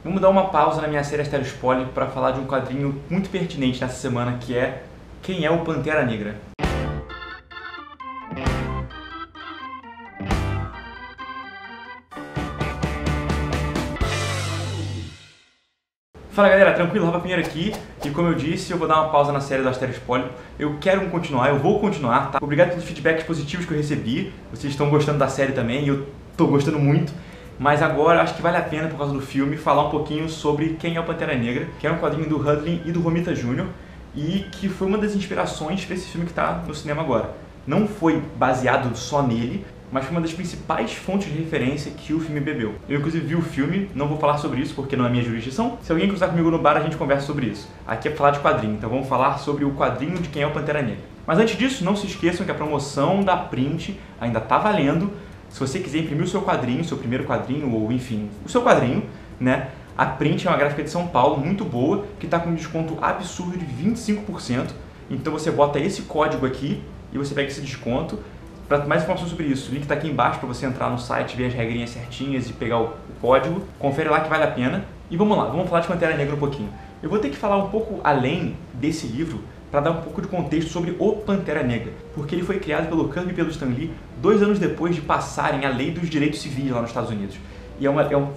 Vamos dar uma pausa na minha série Astero Spoiler para falar de um quadrinho muito pertinente nessa semana, que é Quem é o Pantera Negra? Fala galera, tranquilo? Rafa Pinheiro aqui, e como eu disse, eu vou dar uma pausa na série do Astero Spoiler. Eu vou continuar, tá? Obrigado pelos feedbacks positivos que eu recebi, vocês estão gostando da série também, e eu tô gostando muito. Mas agora acho que vale a pena, por causa do filme, falar um pouquinho sobre Quem é o Pantera Negra, que é um quadrinho do Hudlin e do Romita Jr., e que foi uma das inspirações para esse filme que está no cinema agora. Não foi baseado só nele, mas foi uma das principais fontes de referência que o filme bebeu. Eu inclusive vi o filme, não vou falar sobre isso porque não é minha jurisdição. Se alguém cruzar comigo no bar, a gente conversa sobre isso. Aqui é falar de quadrinho, então vamos falar sobre o quadrinho de Quem é o Pantera Negra. Mas antes disso, não se esqueçam que a promoção da Print ainda está valendo. Se você quiser imprimir o seu quadrinho, seu primeiro quadrinho, ou enfim, o seu quadrinho, né? A Print é uma gráfica de São Paulo muito boa, que está com um desconto absurdo de 25%. Então você bota esse código aqui e você pega esse desconto. Para mais informações sobre isso, o link está aqui embaixo para você entrar no site, ver as regrinhas certinhas e pegar o código. Confere lá que vale a pena. E vamos lá, vamos falar de Pantera Negra um pouquinho. Eu vou ter que falar um pouco além desse livro para dar um pouco de contexto sobre o Pantera Negra, porque ele foi criado pelo Kirby e pelo Stan Lee 2 anos depois de passarem a Lei dos Direitos Civis lá nos Estados Unidos. E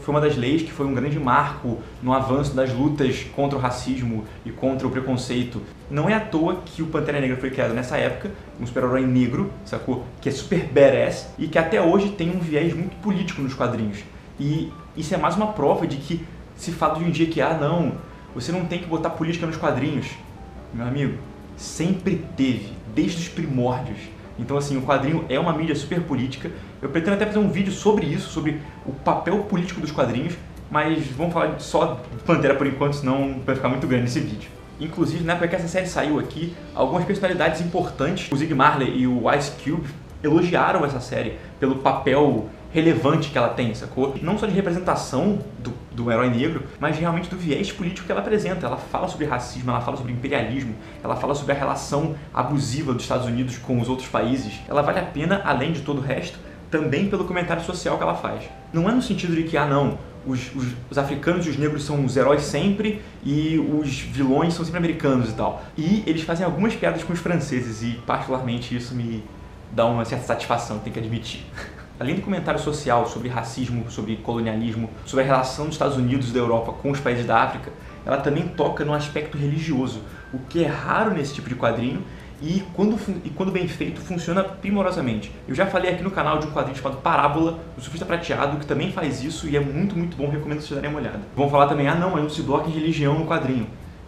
foi uma das leis que foi um grande marco no avanço das lutas contra o racismo e contra o preconceito. Não é à toa que o Pantera Negra foi criado nessa época, um super-herói negro, sacou? Que é super badass e que até hoje tem um viés muito político nos quadrinhos. E isso é mais uma prova de que se fala de um dia que, não, você não tem que botar política nos quadrinhos. Meu amigo, sempre teve, desde os primórdios. Então assim, o quadrinho é uma mídia super política. Eu pretendo até fazer um vídeo sobre isso, sobre o papel político dos quadrinhos, mas vamos falar só de Pantera por enquanto, senão vai ficar muito grande esse vídeo. Inclusive, na época que essa série saiu aqui, algumas personalidades importantes, o Zig Marley e o Ice Cube, elogiaram essa série pelo papel relevante que ela tem, sacou? Não só de representação do herói negro, mas realmente do viés político que ela apresenta. Ela fala sobre racismo, ela fala sobre imperialismo, ela fala sobre a relação abusiva dos Estados Unidos com os outros países. Ela vale a pena, além de todo o resto, também pelo comentário social que ela faz. Não é no sentido de que, não, os africanos e os negros são os heróis sempre e os vilões são sempre americanos e tal. E eles fazem algumas piadas com os franceses e, particularmente, isso me dá uma certa satisfação, tenho que admitir. Além do comentário social sobre racismo, sobre colonialismo, sobre a relação dos Estados Unidos e da Europa com os países da África, ela também toca no aspecto religioso, o que é raro nesse tipo de quadrinho e quando bem feito, funciona primorosamente. Eu já falei aqui no canal de um quadrinho chamado Parábola, do Surfista Prateado, que também faz isso e é muito, muito bom, recomendo vocês darem uma olhada. Vamos falar também, não, mas não se toca em religião no quadrinho.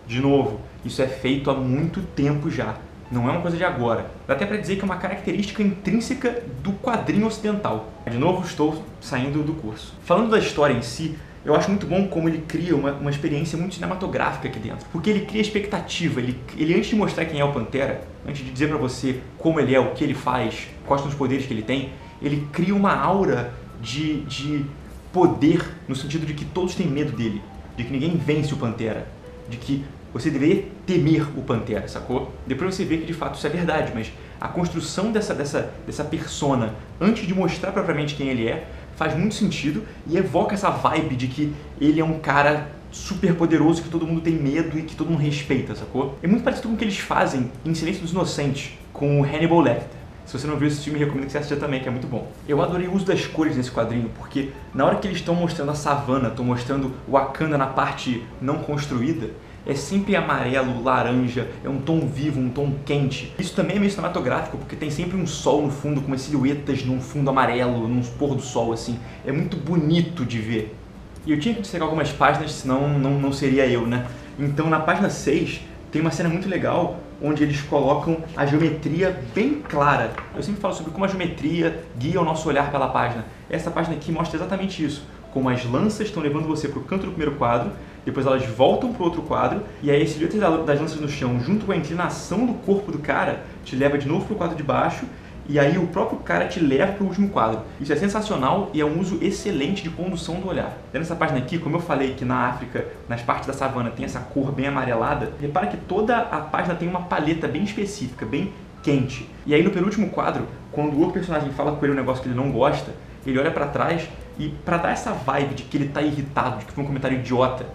De novo, isso é feito há muito tempo já. Não é uma coisa de agora. Dá até pra dizer que é uma característica intrínseca do quadrinho ocidental. De novo, estou saindo do curso. Falando da história em si, eu acho muito bom como ele cria uma experiência muito cinematográfica aqui dentro. Porque ele cria expectativa. Ele antes de mostrar quem é o Pantera, antes de dizer pra você como ele é, o que ele faz, quais são os poderes que ele tem, ele cria uma aura de poder, no sentido de que todos têm medo dele, de que ninguém vence o Pantera, de que você deveria temer o Pantera, sacou? Depois você vê que de fato isso é verdade, mas a construção dessa persona, antes de mostrar propriamente quem ele é, faz muito sentido e evoca essa vibe de que ele é um cara super poderoso, que todo mundo tem medo e que todo mundo respeita, sacou? É muito parecido com o que eles fazem em Silêncio dos Inocentes, com o Hannibal Lecter. Se você não viu esse filme, recomendo que você assista também, que é muito bom. Eu adorei o uso das cores nesse quadrinho, porque na hora que eles estão mostrando a savana, estão mostrando o Wakanda na parte não construída, é sempre amarelo, laranja, é um tom vivo, um tom quente. Isso também é meio cinematográfico, porque tem sempre um sol no fundo, com umas silhuetas num fundo amarelo, num pôr do sol, assim. É muito bonito de ver. E eu tinha que destacar algumas páginas, senão não seria eu, né? Então, na página 6, tem uma cena muito legal, onde eles colocam a geometria bem clara. Eu sempre falo sobre como a geometria guia o nosso olhar pela página. Essa página aqui mostra exatamente isso. Como as lanças estão levando você para o canto do primeiro quadro, depois elas voltam para o outro quadro, e aí as silhuetas das lanças no chão, junto com a inclinação do corpo do cara, te leva de novo para o quadro de baixo, e aí o próprio cara te leva para o último quadro. Isso é sensacional e é um uso excelente de condução do olhar. Nessa página aqui, como eu falei que na África, nas partes da savana, tem essa cor bem amarelada, repara que toda a página tem uma paleta bem específica, bem quente. E aí no penúltimo quadro, quando o outro personagem fala com ele um negócio que ele não gosta, ele olha para trás E pra dar essa vibe de que ele tá irritado, de que foi um comentário idiota,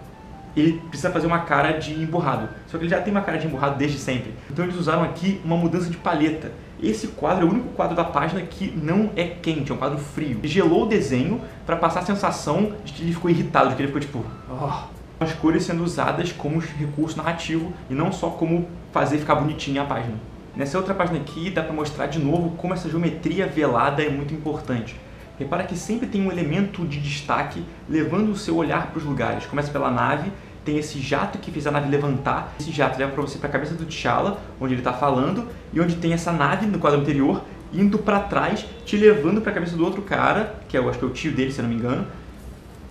ele precisa fazer uma cara de emburrado. Só que ele já tem uma cara de emburrado desde sempre. Então eles usaram aqui uma mudança de paleta. Esse quadro é o único quadro da página que não é quente, é um quadro frio. Ele gelou o desenho para passar a sensação de que ele ficou irritado, de que ele ficou tipo... As cores sendo usadas como recurso narrativo e não só como fazer ficar bonitinha a página. Nessa outra página aqui dá para mostrar de novo como essa geometria velada é muito importante. Repara que sempre tem um elemento de destaque levando o seu olhar para os lugares. Começa pela nave, tem esse jato que fez a nave levantar. Esse jato leva para você para a cabeça do T'Challa, onde ele está falando, e onde tem essa nave no quadro anterior, indo para trás, te levando para a cabeça do outro cara, que eu acho que é o tio dele, se eu não me engano,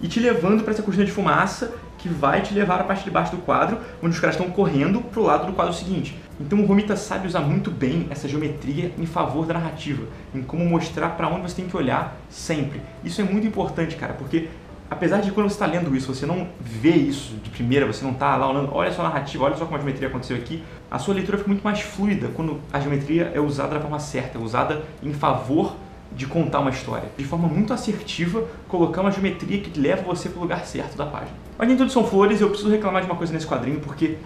e te levando para essa cortina de fumaça que vai te levar à parte de baixo do quadro, onde os caras estão correndo para o lado do quadro seguinte. Então o Romita sabe usar muito bem essa geometria em favor da narrativa, em como mostrar para onde você tem que olhar sempre. Isso é muito importante, cara, porque apesar de quando você está lendo isso, você não vê isso de primeira, você não está lá olhando, olha só a narrativa, olha só como a geometria aconteceu aqui, a sua leitura fica muito mais fluida quando a geometria é usada da forma certa, é usada em favor de contar uma história. De forma muito assertiva, colocar uma geometria que leva você para o lugar certo da página. Mas nem tudo são flores, eu preciso reclamar de uma coisa nesse quadrinho, porque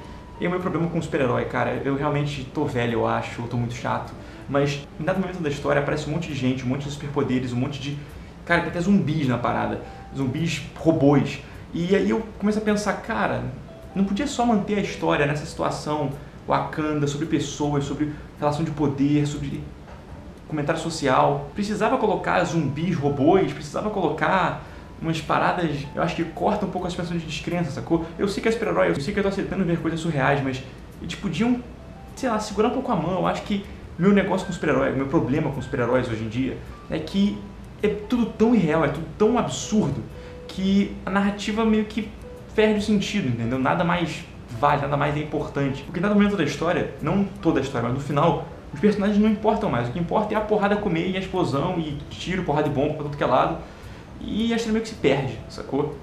é o meu problema com o super-herói, cara. Eu realmente tô velho, eu acho, eu tô muito chato. Mas em dado momento da história aparece um monte de gente, um monte de superpoderes, um monte de... Cara, tem até zumbis na parada. Zumbis robôs. E aí eu começo a pensar, cara, não podia só manter a história nessa situação Wakanda, sobre pessoas, sobre relação de poder, sobre comentário social. Precisava colocar zumbis, robôs, precisava colocar umas paradas, eu acho que corta um pouco as pessoas de descrença, sacou? Eu sei que é super-herói, eu sei que eu tô aceitando ver coisas surreais, mas eles podiam, sei lá, segurar um pouco a mão. Eu acho que meu negócio com super-herói, meu problema com super-heróis hoje em dia é que é tudo tão irreal, é tudo tão absurdo que a narrativa meio que perde o sentido, entendeu? Nada mais vale, nada mais é importante. Porque em dado momento da história, não toda a história, mas no final, os personagens não importam mais. O que importa é a porrada comer e a explosão e tiro, porrada de bomba pra tudo que é lado. E a história meio que se perde, sacou?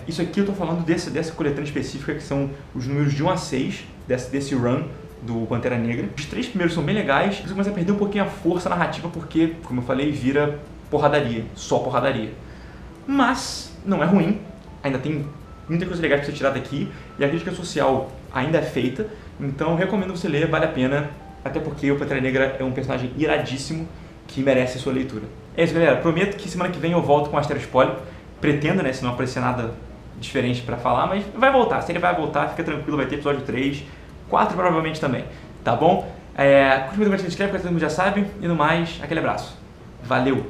Isso aqui eu tô falando dessa coletânea específica, que são os números de 1 a 6 desse run do Pantera Negra. Os 3 primeiros são bem legais, você começa a perder um pouquinho a força narrativa porque, como eu falei, vira porradaria, só porradaria. Mas não é ruim, ainda tem muita coisa legal pra você tirar daqui, e a crítica social ainda é feita, então recomendo você ler, vale a pena, até porque o Pantera Negra é um personagem iradíssimo que merece a sua leitura. É isso, galera. Prometo que semana que vem eu volto com Asteros Poli. Pretendo, né, se não aparecer nada diferente pra falar, mas vai voltar. Se ele vai voltar, fica tranquilo, vai ter episódio 3, 4 provavelmente também, tá bom? Curte muito, se inscreve, que todo mundo já sabe. E no mais, aquele abraço. Valeu!